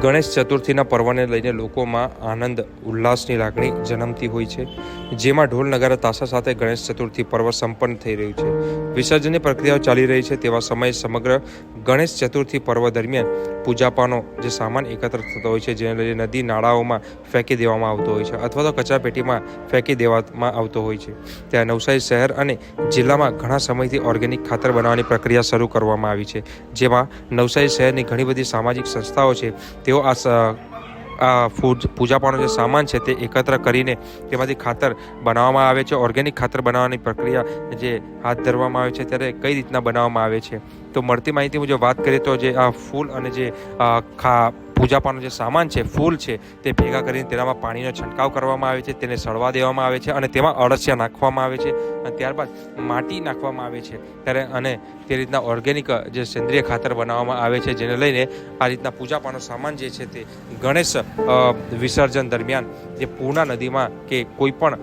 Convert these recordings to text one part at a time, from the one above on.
ગણેશ ચતુર્થીના પર્વને લઈને લોકોમાં આનંદ ઉલ્લાસની લાગણી જન્મતી હોય છે, જેમાં ઢોલ નગારા તાશા સાથે ગણેશ ચતુર્થી પર્વ સંપન્ન થઈ રહ્યું છે. વિસર્જનની પ્રક્રિયાઓ ચાલી રહી છે તેવા સમયે સમગ્ર ગણેશ ચતુર્થી પર્વ દરમિયાન પૂજાપાનો જે સામાન એકત્ર થતો હોય છે, જેને લઈને નદી નાળાઓમાં ફેંકી દેવામાં આવતો હોય છે અથવા તો કચરાપેટીમાં ફેંકી દેવામાં આવતો હોય છે. ત્યાં નવસારી શહેર અને જિલ્લામાં ઘણા સમયથી ઓર્ગેનિક ખાતર બનાવવાની પ્રક્રિયા શરૂ કરવામાં આવી છે, જેમાં નવસારી શહેરની ઘણી બધી સામાજિક સંસ્થાઓ છે તેઓ આ પૂજાપાનો જે સામાન છે તે એકત્ર કરીને તેમાંથી ખાતર બનાવવામાં આવે છે. ઓર્ગેનિક ખાતર બનાવવાની પ્રક્રિયા જે હાથ ધરવામાં આવે છે ત્યારે કઈ રીતના બનાવવામાં આવે છે, તો મળતી માહિતી મુજબ વાત કરીએ તો જે આ ફૂલ અને જે પૂજાપાનો જે સામાન છે, ફૂલ છે, તે ભેગા કરીને તેનામાં પાણીનો છંટકાવ કરવામાં આવે છે, તેને સળવા દેવામાં આવે છે અને તેમાં અળસિયા નાખવામાં આવે છે અને ત્યારબાદ માટી નાખવામાં આવે છે ત્યારે અને તે રીતના ઓર્ગેનિક જે સેન્દ્રિય ખાતર બનાવવામાં આવે છે, જેને લઈને આ રીતના પૂજાપાનો સામાન જે છે તે ગણેશ વિસર્જન દરમિયાન જે પૂર્ણા નદીમાં કે કોઈ પણ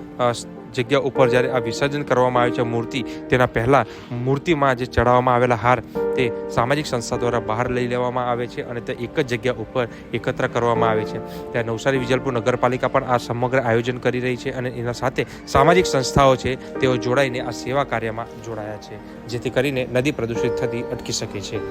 જગ્યા ઉપર જ્યારે આ વિસર્જન કરવામાં આવે છે મૂર્તિ, તેના પહેલાં મૂર્તિમાં જે ચડાવવામાં આવેલા હાર તે સામાજિક સંસ્થા દ્વારા બહાર લઈ લેવામાં આવે છે અને તે એક જ જગ્યા ઉપર એકત્ર કરવામાં આવે છે. ત્યાં નવસારી વિજલપુર નગરપાલિકા પણ આ સમગ્ર આયોજન કરી રહી છે અને એના સાથે સામાજિક સંસ્થાઓ છે તેઓ જોડાઈને આ સેવા કાર્યમાં જોડાયા છે, જેથી કરીને નદી પ્રદૂષિત થતી અટકી શકે છે.